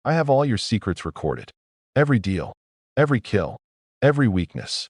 I have all your secrets recorded. Every deal, every kill, every weakness.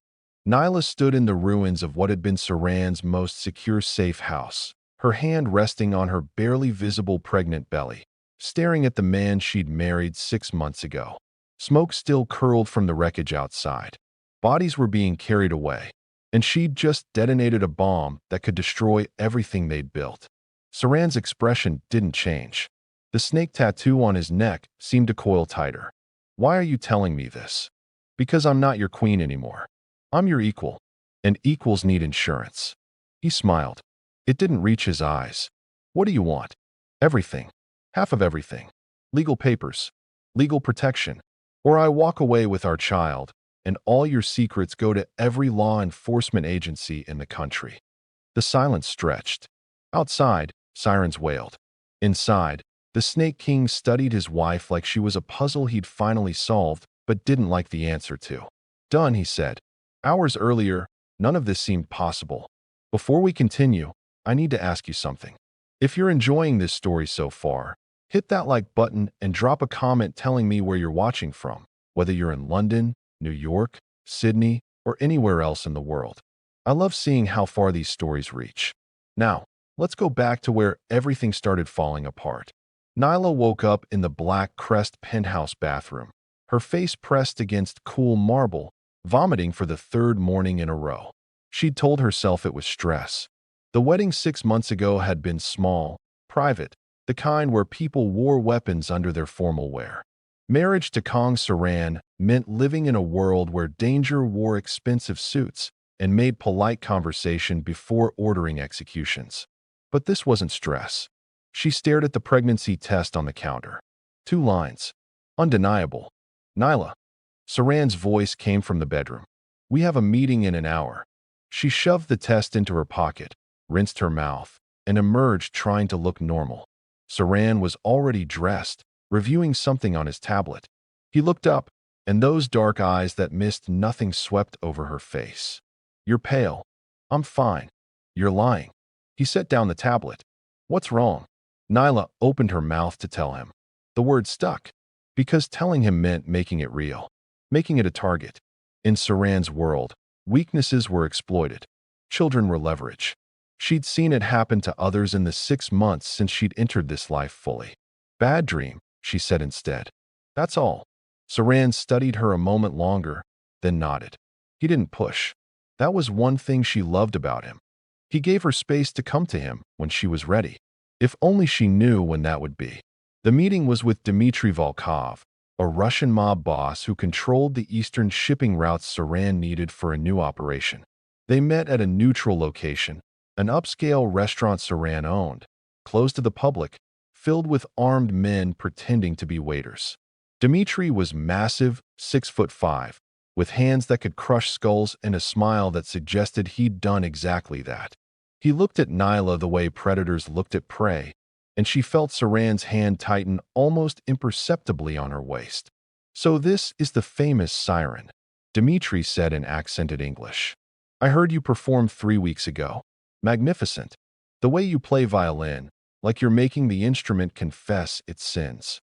Nyla stood in the ruins of what had been Saran's most secure safe house, her hand resting on her barely visible pregnant belly, staring at the man she'd married 6 months ago. Smoke still curled from the wreckage outside. Bodies were being carried away, and she'd just detonated a bomb that could destroy everything they'd built. Saran's expression didn't change. The snake tattoo on his neck seemed to coil tighter. Why are you telling me this? Because I'm not your queen anymore. I'm your equal, and equals need insurance. He smiled. It didn't reach his eyes. What do you want? Everything. Half of everything. Legal papers. Legal protection. Or I walk away with our child, and all your secrets go to every law enforcement agency in the country. The silence stretched. Outside, sirens wailed. Inside, the Snake King studied his wife like she was a puzzle he'd finally solved but didn't like the answer to. Done, he said. Hours earlier, none of this seemed possible. Before we continue, I need to ask you something. If you're enjoying this story so far, hit that like button and drop a comment telling me where you're watching from, whether you're in London, New York, Sydney, or anywhere else in the world. I love seeing how far these stories reach. Now, let's go back to where everything started falling apart. Nyla woke up in the Black Crest penthouse bathroom, her face pressed against cool marble, vomiting for the third morning in a row. She'd told herself it was stress. The wedding 6 months ago had been small, private, the kind where people wore weapons under their formal wear. Marriage to Kang Saran meant living in a world where danger wore expensive suits and made polite conversation before ordering executions. But this wasn't stress. She stared at the pregnancy test on the counter. 2 lines. Undeniable. Nyla. Saran's voice came from the bedroom. We have a meeting in an hour. She shoved the test into her pocket, rinsed her mouth, and emerged trying to look normal. Saran was already dressed, reviewing something on his tablet. He looked up, and those dark eyes that missed nothing swept over her face. You're pale. I'm fine. You're lying. He set down the tablet. What's wrong? Nyla opened her mouth to tell him. The word stuck, because telling him meant making it real, making it a target. In Saran's world, weaknesses were exploited. Children were leverage. She'd seen it happen to others in the 6 months since she'd entered this life fully. Bad dream, she said instead. That's all. Saran studied her a moment longer, then nodded. He didn't push. That was one thing she loved about him. He gave her space to come to him when she was ready. If only she knew when that would be. The meeting was with Dmitry Volkov, a Russian mob boss who controlled the eastern shipping routes Saran needed for a new operation. They met at a neutral location, an upscale restaurant Saran owned, closed to the public, filled with armed men pretending to be waiters. Dmitry was massive, 6'5", with hands that could crush skulls and a smile that suggested he'd done exactly that. He looked at Nyla the way predators looked at prey, and she felt Saran's hand tighten almost imperceptibly on her waist. So this is the famous siren, Dmitry said in accented English. I heard you performed 3 weeks ago. Magnificent. The way you play violin, like you're making the instrument confess its sins.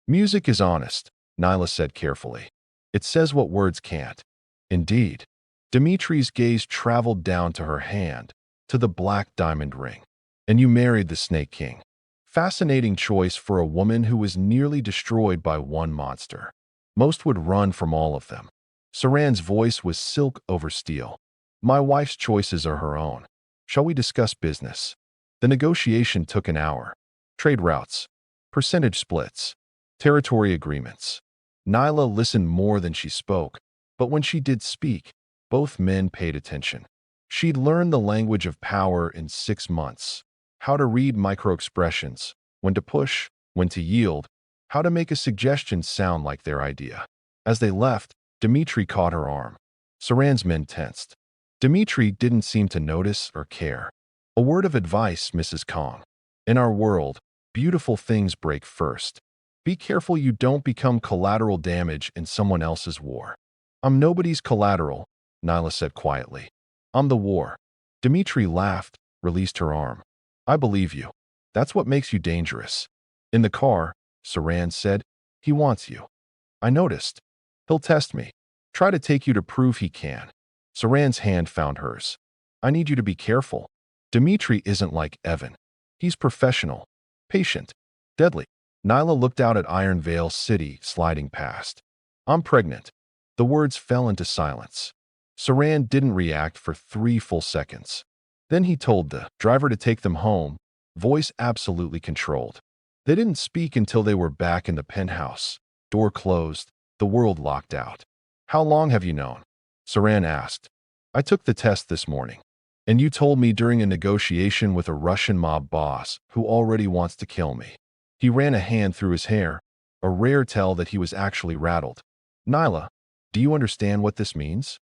Music is honest, Nyla said carefully. It says what words can't. Indeed. Dmitry's gaze traveled down to her hand, to the black diamond ring. And you married the Snake King. Fascinating choice for a woman who was nearly destroyed by one monster. Most would run from all of them. Saran's voice was silk over steel. My wife's choices are her own. Shall we discuss business? The negotiation took an hour. Trade routes, percentage splits, territory agreements. Nyla listened more than she spoke, but when she did speak, both men paid attention. She'd learned the language of power in 6 months. How to read microexpressions, when to push, when to yield, how to make a suggestion sound like their idea. As they left, Dmitry caught her arm. Saran's men tensed. Dmitry didn't seem to notice or care. A word of advice, Mrs. Kang. In our world, beautiful things break first. Be careful you don't become collateral damage in someone else's war. I'm nobody's collateral, Nyla said quietly. I'm the war. Dmitry laughed, released her arm. I believe you. That's what makes you dangerous. In the car, Saran said, He wants you. I noticed. He'll test me. Try to take you to prove he can. Saran's hand found hers. I need you to be careful. Dimitri isn't like Evan. He's professional, patient, deadly. Nyla looked out at Iron Vale City sliding past. I'm pregnant. The words fell into silence. Saran didn't react for 3 full seconds. Then he told the driver to take them home, voice absolutely controlled. They didn't speak until they were back in the penthouse. Door closed, the world locked out. How long have you known? Saran asked. I took the test this morning. And you told me during a negotiation with a Russian mob boss who already wants to kill me. He ran a hand through his hair, a rare tell that he was actually rattled. Nyla, do you understand what this means?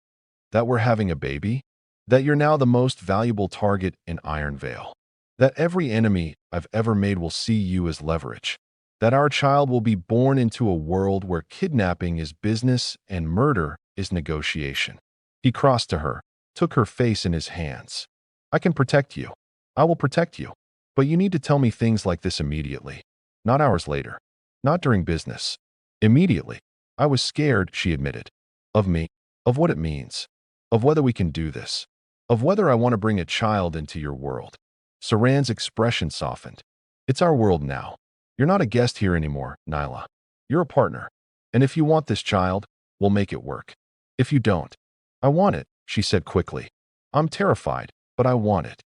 That we're having a baby? That you're now the most valuable target in Iron Vale? That every enemy I've ever made will see you as leverage? That our child will be born into a world where kidnapping is business and murder is negotiation? He crossed to her, took her face in his hands. I can protect you. I will protect you. But you need to tell me things like this immediately. Not hours later. Not during business. Immediately. I was scared, she admitted. Of me. Of what it means. Of whether we can do this. Of whether I want to bring a child into your world. Saran's expression softened. It's our world now. You're not a guest here anymore, Nyla. You're a partner. And if you want this child, we'll make it work. If you don't, I want it, she said quickly. I'm terrified, but I want it.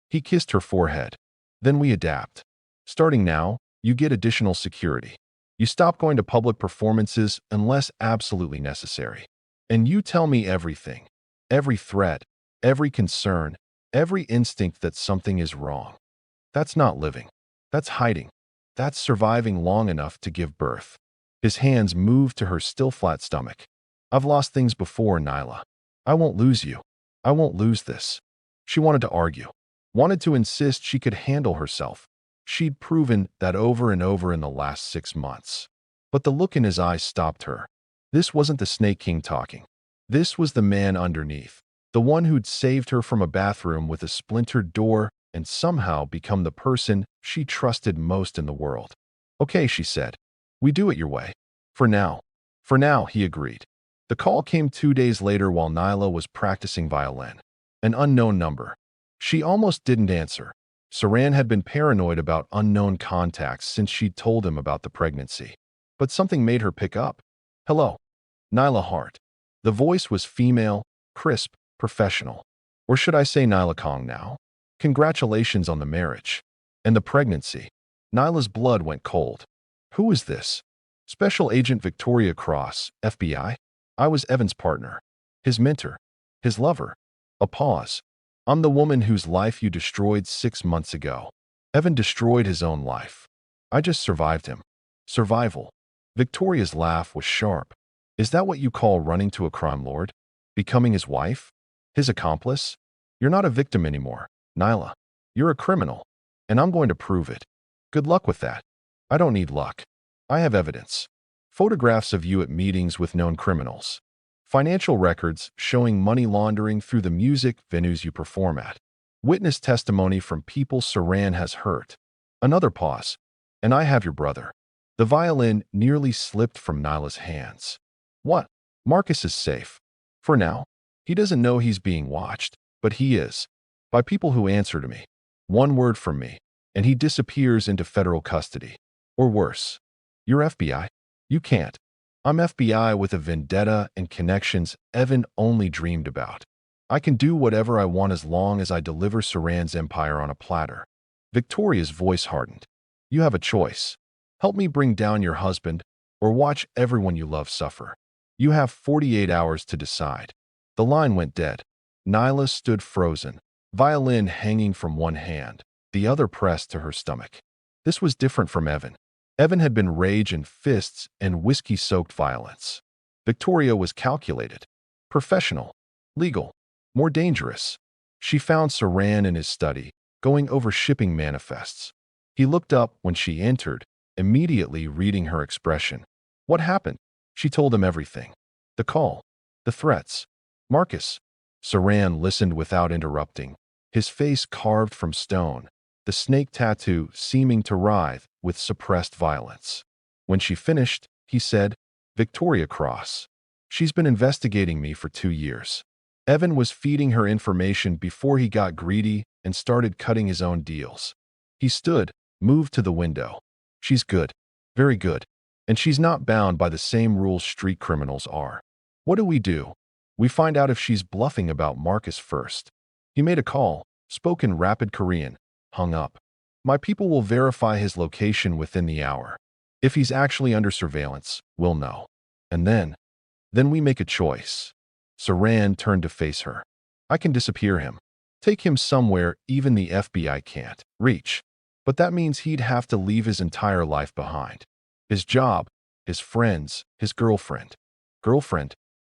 He kissed her forehead. Then we adapt. Starting now, you get additional security. You stop going to public performances unless absolutely necessary. And you tell me everything. Every threat, every concern, every instinct that something is wrong. That's not living. That's hiding. That's surviving long enough to give birth. His hands moved to her still flat stomach. I've lost things before, Nyla. I won't lose you. I won't lose this. She wanted to argue. Wanted to insist she could handle herself. She'd proven that over and over in the last 6 months. But the look in his eyes stopped her. This wasn't the Snake King talking. This was the man underneath. The one who'd saved her from a bathroom with a splintered door and somehow become the person she trusted most in the world. Okay, she said. We do it your way. For now. For now, he agreed. The call came 2 days later while Nyla was practicing violin. An unknown number. She almost didn't answer. Saran had been paranoid about unknown contacts since she'd told him about the pregnancy. But something made her pick up. Hello. Nyla Hart. The voice was female, crisp, professional. Or should I say Nyla Kang now? Congratulations on the marriage. And the pregnancy. Nyla's blood went cold. Who is this? Special Agent Victoria Cross, FBI? I was Evan's partner. His mentor. His lover. A pause. I'm the woman whose life you destroyed 6 months ago. Evan destroyed his own life. I just survived him. Survival. Victoria's laugh was sharp. Is that what you call running to a crime lord? Becoming his wife? His accomplice? You're not a victim anymore, Nyla. You're a criminal. And I'm going to prove it. Good luck with that. I don't need luck. I have evidence. Photographs of you at meetings with known criminals. Financial records showing money laundering through the music venues you perform at. Witness testimony from people Saran has hurt. Another pause. And I have your brother. The violin nearly slipped from Nyla's hands. What? Marcus is safe. For now. He doesn't know he's being watched, but he is. By people who answer to me. One word from me, and he disappears into federal custody. Or worse. You're FBI. You can't. I'm FBI with a vendetta and connections Evan only dreamed about. I can do whatever I want as long as I deliver Saran's empire on a platter. Victoria's voice hardened. You have a choice. Help me bring down your husband, or watch everyone you love suffer. You have 48 hours to decide. The line went dead. Nyla stood frozen, violin hanging from one hand, the other pressed to her stomach. This was different from Evan. Evan had been rage and fists and whiskey-soaked violence. Victoria was calculated, professional, legal, more dangerous. She found Saran in his study, going over shipping manifests. He looked up when she entered, immediately reading her expression. What happened? She told him everything. The call, the threats. Marcus. Saran listened without interrupting, his face carved from stone, the snake tattoo seeming to writhe with suppressed violence. When she finished, he said. Victoria Cross. She's been investigating me for 2 years. Evan was feeding her information before he got greedy and started cutting his own deals. He stood, moved to the window. She's good. Very good. And she's not bound by the same rules street criminals are. What do? We find out if she's bluffing about Marcus first. He made a call, spoke in rapid Korean, hung up. My people will verify his location within the hour. If he's actually under surveillance, we'll know. And then we make a choice. Saran turned to face her. I can disappear him. Take him somewhere even the FBI can't reach. But that means he'd have to leave his entire life behind. His job, his friends, his girlfriend. Girlfriend?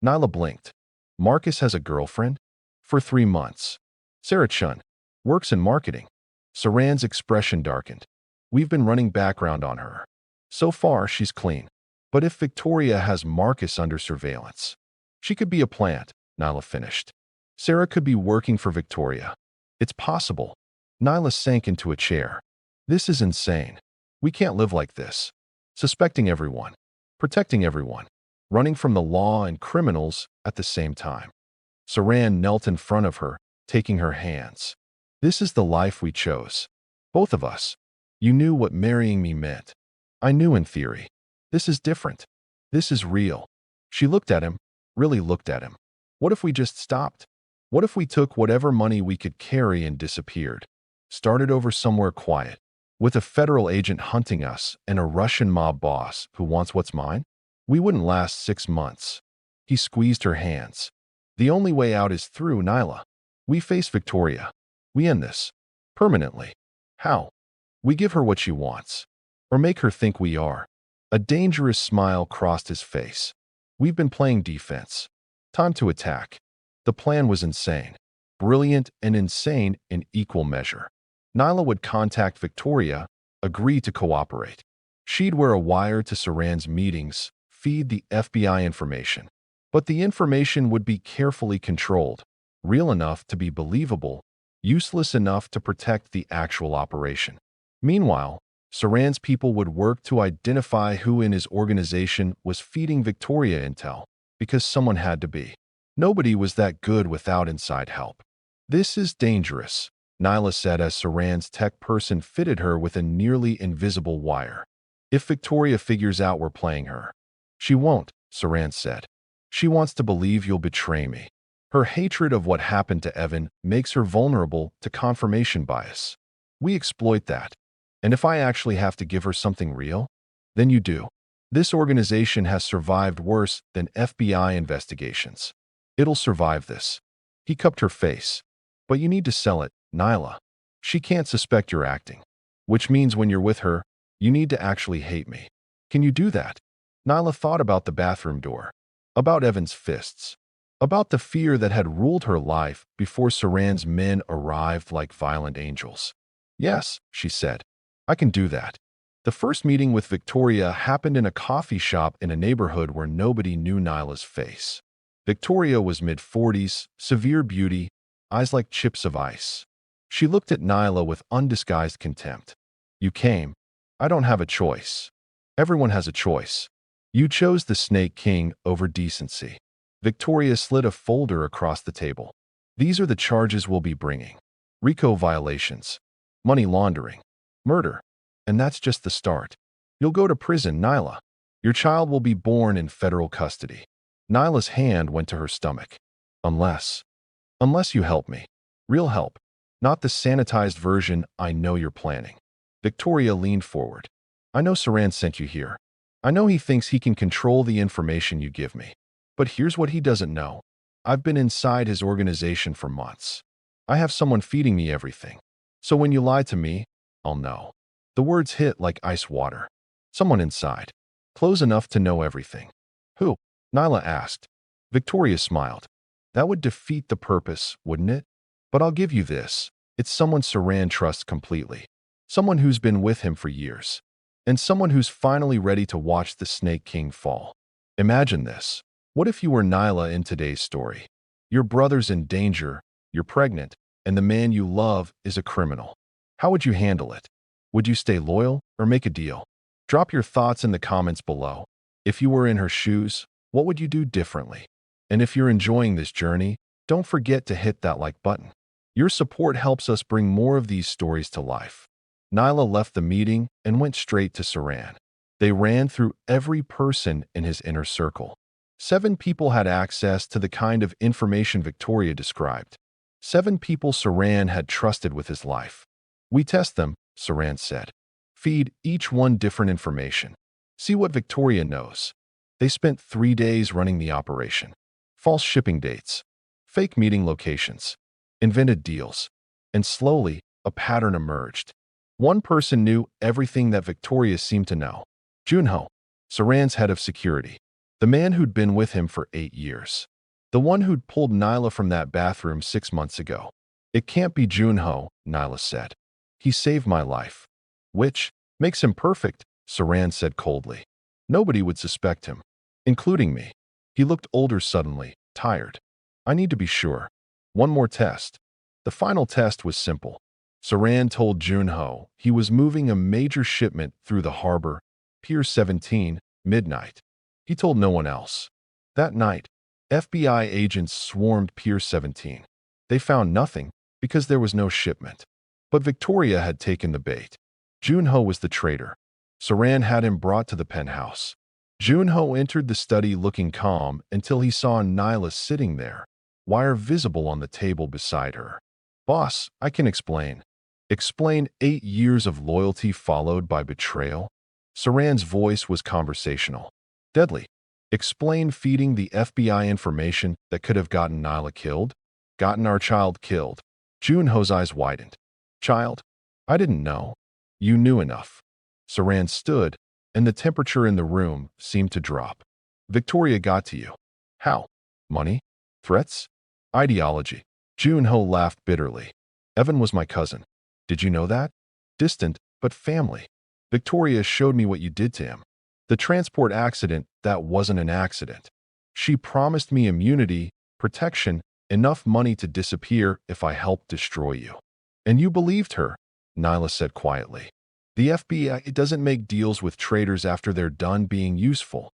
Nyla blinked. Marcus has a girlfriend? For 3 months. Sarah Chun. Works in marketing. Saran's expression darkened. We've been running background on her. So far, she's clean. But if Victoria has Marcus under surveillance, she could be a plant, Nyla finished. Sarah could be working for Victoria. It's possible. Nyla sank into a chair. This is insane. We can't live like this. Suspecting everyone. Protecting everyone. Running from the law and criminals at the same time. Saran knelt in front of her, taking her hands. This is the life we chose. Both of us. You knew what marrying me meant. I knew in theory. This is different. This is real. She looked at him, really looked at him. What if we just stopped? What if we took whatever money we could carry and disappeared? Started over somewhere quiet, with a federal agent hunting us and a Russian mob boss who wants what's mine? We wouldn't last 6 months. He squeezed her hands. The only way out is through, Nyla. We face Victoria. We end this. Permanently. How? We give her what she wants. Or make her think we are. A dangerous smile crossed his face. We've been playing defense. Time to attack. The plan was insane. Brilliant and insane in equal measure. Nyla would contact Victoria, agree to cooperate. She'd wear a wire to Saran's meetings, feed the FBI information. But the information would be carefully controlled, real enough to be believable, useless enough to protect the actual operation. Meanwhile, Saran's people would work to identify who in his organization was feeding Victoria intel, because someone had to be. Nobody was that good without inside help. This is dangerous, Nyla said as Saran's tech person fitted her with a nearly invisible wire. If Victoria figures out we're playing her. She won't, Saran said. She wants to believe you'll betray me. Her hatred of what happened to Evan makes her vulnerable to confirmation bias. We exploit that. And if I actually have to give her something real, then you do. This organization has survived worse than FBI investigations. It'll survive this. He cupped her face. But you need to sell it, Nyla. She can't suspect you're acting. Which means when you're with her, you need to actually hate me. Can you do that? Nyla thought about the bathroom door. About Evan's fists. About the fear that had ruled her life before Saran's men arrived like violent angels. Yes, she said. I can do that. The first meeting with Victoria happened in a coffee shop in a neighborhood where nobody knew Nyla's face. Victoria was mid-40s, severe beauty, eyes like chips of ice. She looked at Nyla with undisguised contempt. You came. I don't have a choice. Everyone has a choice. You chose the Snake King over decency. Victoria slid a folder across the table. These are the charges we'll be bringing. RICO violations. Money laundering. Murder. And that's just the start. You'll go to prison, Nyla. Your child will be born in federal custody. Nyla's hand went to her stomach. Unless you help me. Real help. Not the sanitized version I know you're planning. Victoria leaned forward. I know Saran sent you here. I know he thinks he can control the information you give me. But here's what he doesn't know. I've been inside his organization for months. I have someone feeding me everything. So when you lie to me, I'll know. The words hit like ice water. Someone inside. Close enough to know everything. Who? Nyla asked. Victoria smiled. That would defeat the purpose, wouldn't it? But I'll give you this. It's someone Saran trusts completely. Someone who's been with him for years. And someone who's finally ready to watch the Snake King fall. Imagine this. What if you were Nyla in today's story? Your brother's in danger, you're pregnant, and the man you love is a criminal. How would you handle it? Would you stay loyal or make a deal? Drop your thoughts in the comments below. If you were in her shoes, what would you do differently? And if you're enjoying this journey, don't forget to hit that like button. Your support helps us bring more of these stories to life. Nyla left the meeting and went straight to Saran. They ran through every person in his inner circle. 7 people had access to the kind of information Victoria described. 7 people Saran had trusted with his life. We test them, Saran said. Feed each one different information. See what Victoria knows. They spent 3 days running the operation. False shipping dates, fake meeting locations, invented deals, and slowly, a pattern emerged. One person knew everything that Victoria seemed to know. Junho, Saran's head of security. The man who'd been with him for 8 years. The one who'd pulled Nyla from that bathroom 6 months ago. It can't be Junho, Nyla said. He saved my life. Which makes him perfect, Saran said coldly. Nobody would suspect him, including me. He looked older suddenly, tired. I need to be sure. One more test. The final test was simple. Saran told Junho he was moving a major shipment through the harbor, Pier 17, midnight. He told no one else. That night, FBI agents swarmed Pier 17. They found nothing because there was no shipment. But Victoria had taken the bait. Junho was the traitor. Saran had him brought to the penthouse. Junho entered the study looking calm until he saw Nyla sitting there, wire visible on the table beside her. Boss, I can explain. Explain 8 years of loyalty followed by betrayal? Saran's voice was conversational. Deadly. Explain feeding the FBI information that could have gotten Nyla killed? Gotten our child killed. Junho's eyes widened. Child? I didn't know. You knew enough. Saran stood, and the temperature in the room seemed to drop. Victoria got to you. How? Money? Threats? Ideology. Junho laughed bitterly. Evan was my cousin. Did you know that? Distant, but family. Victoria showed me what you did to him. The transport accident, that wasn't an accident. She promised me immunity, protection, enough money to disappear if I helped destroy you. And you believed her, Nyla said quietly. The FBI doesn't make deals with traitors after they're done being useful.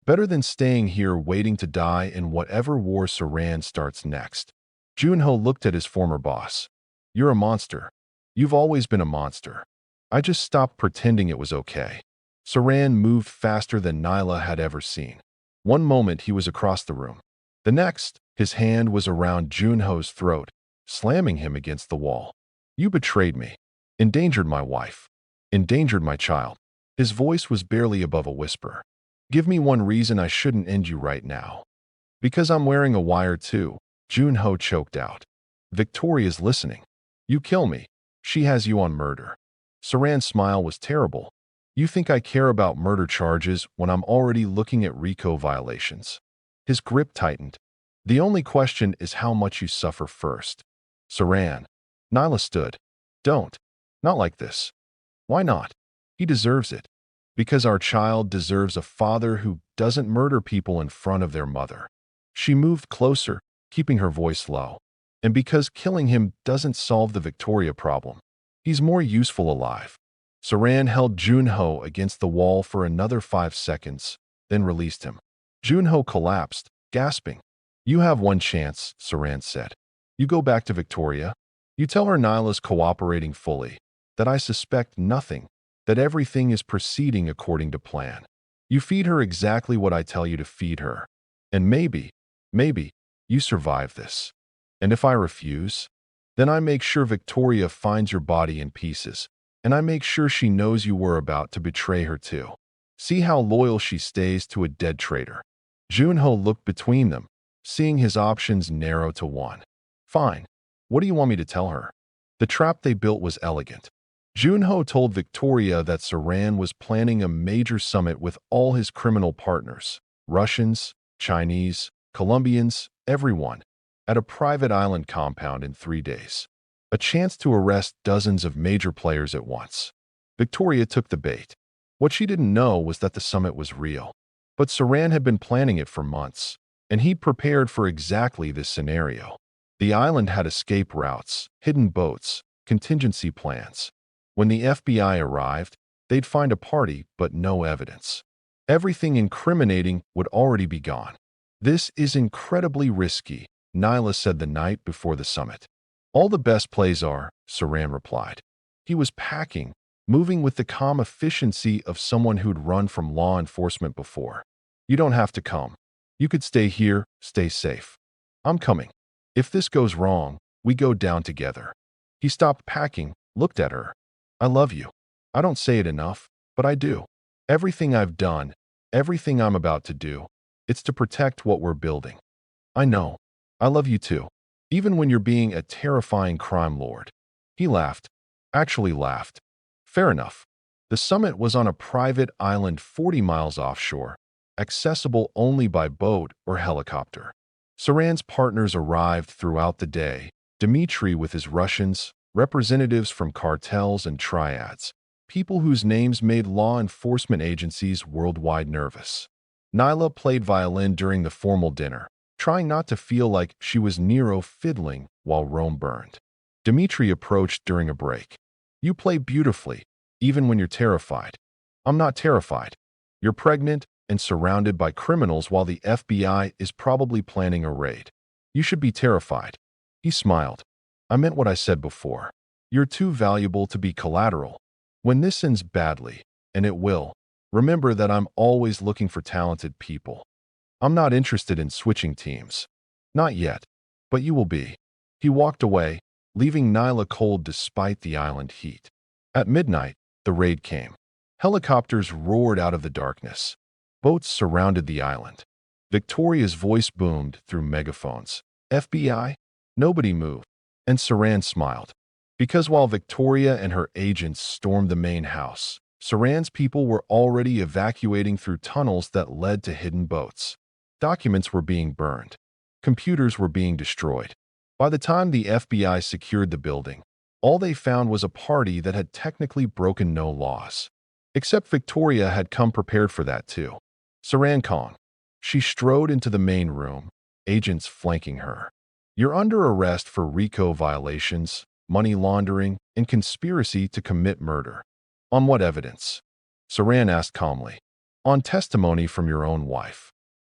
Better than staying here waiting to die in whatever war Saran starts next. Junho looked at his former boss. You're a monster. You've always been a monster. I just stopped pretending it was okay. Saran moved faster than Nyla had ever seen. One moment he was across the room. The next, his hand was around Junho's throat, slamming him against the wall. You betrayed me. Endangered my wife. Endangered my child. His voice was barely above a whisper. Give me one reason I shouldn't end you right now. Because I'm wearing a wire too, Junho choked out. Victoria's listening. You kill me. She has you on murder. Saran's smile was terrible. You think I care about murder charges when I'm already looking at RICO violations. His grip tightened. The only question is how much you suffer first. Saran. Nyla stood. Don't. Not like this. Why not? He deserves it. Because our child deserves a father who doesn't murder people in front of their mother. She moved closer, keeping her voice low. And because killing him doesn't solve the Victoria problem. He's more useful alive. Saran held Junho against the wall for another 5 seconds, then released him. Junho collapsed, gasping. You have one chance, Saran said. You go back to Victoria. You tell her Nyla's cooperating fully, that I suspect nothing, that everything is proceeding according to plan. You feed her exactly what I tell you to feed her. And maybe, you survive this. And if I refuse, then I make sure Victoria finds your body in pieces, and I make sure she knows you were about to betray her too. See how loyal she stays to a dead traitor. Junho looked between them, seeing his options narrow to one. Fine. What do you want me to tell her? The trap they built was elegant. Junho told Victoria that Saran was planning a major summit with all his criminal partners, Russians, Chinese, Colombians, everyone, at a private island compound in 3 days. A chance to arrest dozens of major players at once. Victoria took the bait. What she didn't know was that the summit was real. But Saran had been planning it for months, and he'd prepared for exactly this scenario. The island had escape routes, hidden boats, contingency plans. When the FBI arrived, they'd find a party but no evidence. Everything incriminating would already be gone. This is incredibly risky, Nyla said the night before the summit. All the best plays are, Saran replied. He was packing, moving with the calm efficiency of someone who'd run from law enforcement before. You don't have to come. You could stay here, stay safe. I'm coming. If this goes wrong, we go down together. He stopped packing, looked at her. I love you. I don't say it enough, but I do. Everything I've done, everything I'm about to do, it's to protect what we're building. I know. I love you too. Even when you're being a terrifying crime lord. He laughed. Actually laughed. Fair enough. The summit was on a private island 40 miles offshore, accessible only by boat or helicopter. Saran's partners arrived throughout the day, Dmitry with his Russians, representatives from cartels and triads, people whose names made law enforcement agencies worldwide nervous. Nyla played violin during the formal dinner, trying not to feel like she was Nero fiddling while Rome burned. Dmitry approached during a break. You play beautifully, even when you're terrified. I'm not terrified. You're pregnant and surrounded by criminals while the FBI is probably planning a raid. You should be terrified. He smiled. I meant what I said before. You're too valuable to be collateral. When this ends badly, and it will, remember that I'm always looking for talented people. I'm not interested in switching teams. Not yet, but you will be. He walked away, leaving Nyla cold despite the island heat. At midnight, the raid came. Helicopters roared out of the darkness. Boats surrounded the island. Victoria's voice boomed through megaphones. FBI? Nobody moved. And Saran smiled. Because while Victoria and her agents stormed the main house, Saran's people were already evacuating through tunnels that led to hidden boats. Documents were being burned. Computers were being destroyed. By the time the FBI secured the building, all they found was a party that had technically broken no laws. Except Victoria had come prepared for that too. Saran Kang. She strode into the main room, agents flanking her. You're under arrest for RICO violations, money laundering, and conspiracy to commit murder. On what evidence? Saran asked calmly. On testimony from your own wife.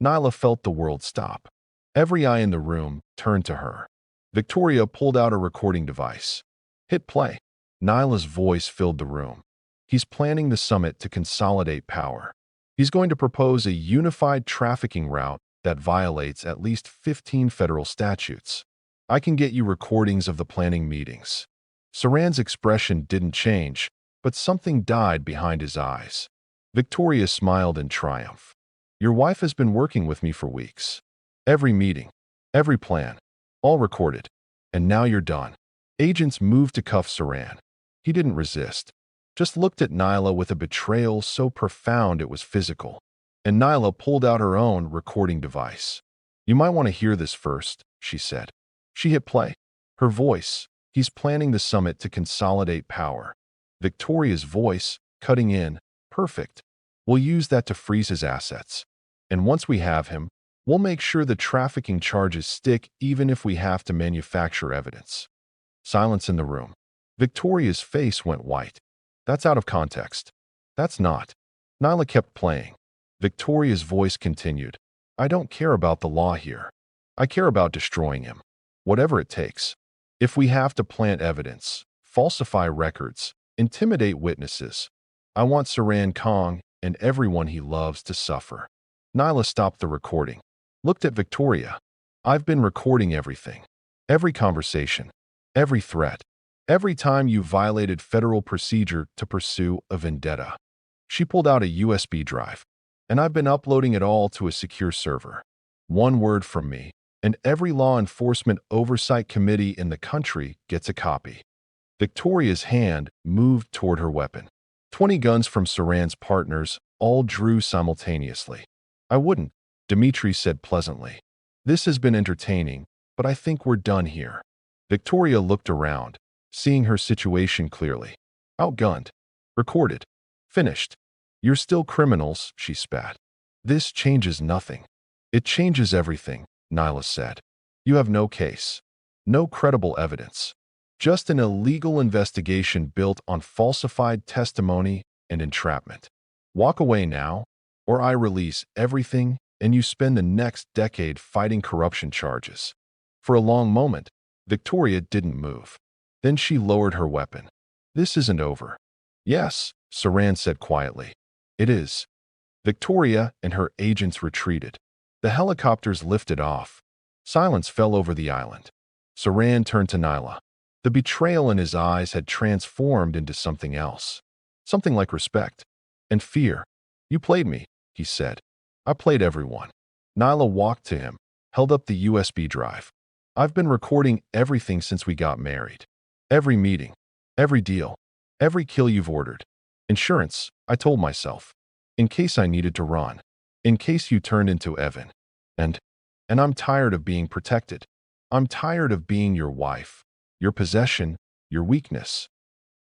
Nyla felt the world stop. Every eye in the room turned to her. Victoria pulled out a recording device. Hit play. Nyla's voice filled the room. He's planning the summit to consolidate power. He's going to propose a unified trafficking route that violates at least 15 federal statutes. I can get you recordings of the planning meetings. Saran's expression didn't change, but something died behind his eyes. Victoria smiled in triumph. Your wife has been working with me for weeks. Every meeting, every plan, all recorded. And now you're done. Agents moved to cuff Saran. He didn't resist. Just looked at Nyla with a betrayal so profound it was physical. And Nyla pulled out her own recording device. You might want to hear this first, she said. She hit play. Her voice. He's planning the summit to consolidate power. Victoria's voice, cutting in. Perfect. We'll use that to freeze his assets. And once we have him, we'll make sure the trafficking charges stick even if we have to manufacture evidence. Silence in the room. Victoria's face went white. That's out of context. That's not. Nyla kept playing. Victoria's voice continued. I don't care about the law here. I care about destroying him. Whatever it takes. If we have to plant evidence, falsify records, intimidate witnesses, I want Saran Kang and everyone he loves to suffer. Nyla stopped the recording. Looked at Victoria. I've been recording everything. Every conversation. Every threat. Every time you violated federal procedure to pursue a vendetta. She pulled out a USB drive. And I've been uploading it all to a secure server. One word from me, and every law enforcement oversight committee in the country gets a copy. Victoria's hand moved toward her weapon. 20 guns from Saran's partners all drew simultaneously. I wouldn't, Dmitry said pleasantly. This has been entertaining, but I think we're done here. Victoria looked around, seeing her situation clearly. Outgunned. Recorded. Finished. You're still criminals, she spat. This changes nothing. It changes everything, Nyla said. You have no case. No credible evidence. Just an illegal investigation built on falsified testimony and entrapment. Walk away now, or I release everything and you spend the next decade fighting corruption charges." For a long moment, Victoria didn't move. Then she lowered her weapon. "This isn't over." "Yes," Saran said quietly. "It is." Victoria and her agents retreated. The helicopters lifted off. Silence fell over the island. Saran turned to Nyla. The betrayal in his eyes had transformed into something else. Something like respect and fear. "You played me," he said. "I played everyone." Nyla walked to him, held up the USB drive. "I've been recording everything since we got married. Every meeting, every deal, every kill you've ordered. Insurance, I told myself. In case I needed to run. In case you turned into Evan. And, and I'm tired of being protected. I'm tired of being your wife, your possession, your weakness."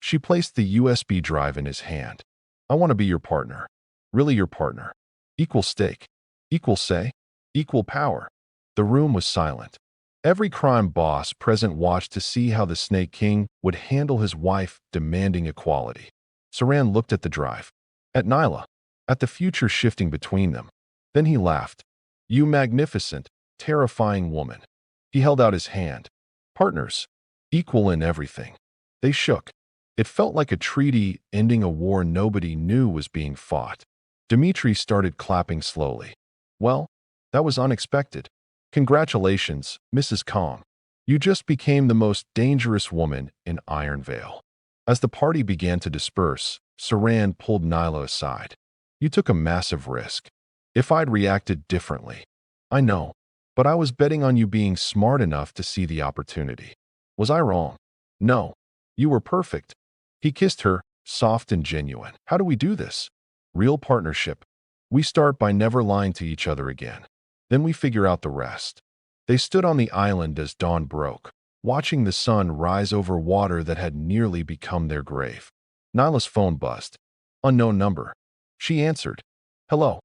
She placed the USB drive in his hand. "I want to be your partner. Really your partner. Equal stake. Equal say. Equal power." The room was silent. Every crime boss present watched to see how the Snake King would handle his wife demanding equality. Saran looked at the drive. At Nyla. At the future shifting between them. Then he laughed. "You magnificent, terrifying woman." He held out his hand. "Partners. Equal in everything." They shook. It felt like a treaty ending a war nobody knew was being fought. Dmitri started clapping slowly. "Well, that was unexpected. Congratulations, Mrs. Kang. You just became the most dangerous woman in Iron Vale." As the party began to disperse, Saran pulled Nyla aside. "You took a massive risk. If I'd reacted differently. I know, but I was betting on you being smart enough to see the opportunity. Was I wrong?" "No. You were perfect." He kissed her, soft and genuine. "How do we do this?" "Real partnership. We start by never lying to each other again. Then we figure out the rest." They stood on the island as dawn broke, watching the sun rise over water that had nearly become their grave. Nyla's phone buzzed. Unknown number. She answered. "Hello."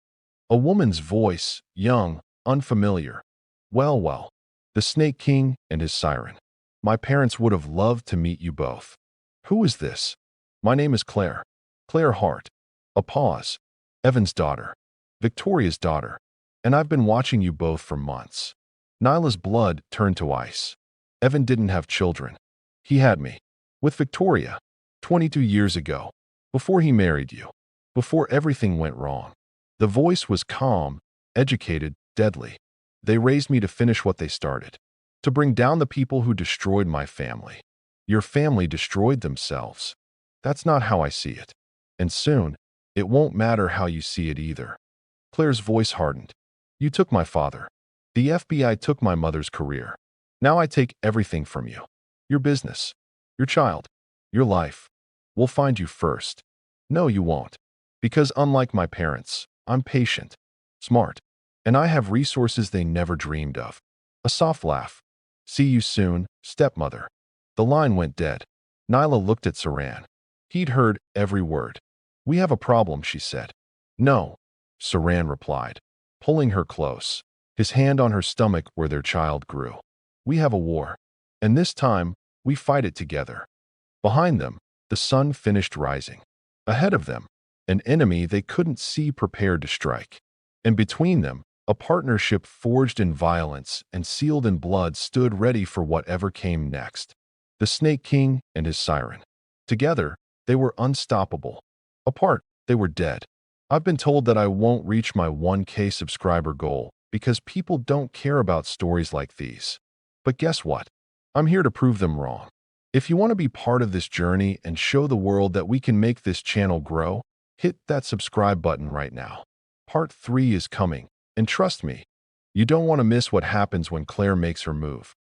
A woman's voice, young, unfamiliar. Well. The Snake King and his siren. "My parents would have loved to meet you both." "Who is this?" "My name is Claire. Claire Hart." A pause. "Evan's daughter. Victoria's daughter. And I've been watching you both for months." Nyla's blood turned to ice. "Evan didn't have children. He had me. With Victoria. 22 years ago. Before he married you. Before everything went wrong." The voice was calm, educated, deadly. "They raised me to finish what they started. To bring down the people who destroyed my family. Your family destroyed themselves. That's not how I see it. And soon, it won't matter how you see it either." Claire's voice hardened. "You took my father. The FBI took my mother's career. Now I take everything from you. Your business. Your child. Your life. We'll find you first." "No, you won't. Because unlike my parents, I'm patient, smart, and I have resources they never dreamed of." A soft laugh. "See you soon, stepmother." The line went dead. Nyla looked at Saran. He'd heard every word. "We have a problem," she said. "No," Saran replied, pulling her close, his hand on her stomach where their child grew. "We have a war. And this time, we fight it together." Behind them, the sun finished rising. Ahead of them, an enemy they couldn't see prepared to strike. And between them, a partnership forged in violence and sealed in blood stood ready for whatever came next. The Snake King and his siren. Together, they were unstoppable. Apart, they were dead. I've been told that I won't reach my 1K subscriber goal because people don't care about stories like these. But guess what? I'm here to prove them wrong. If you want to be part of this journey and show the world that we can make this channel grow, hit that subscribe button right now. Part 3 is coming, and trust me, you don't want to miss what happens when Claire makes her move.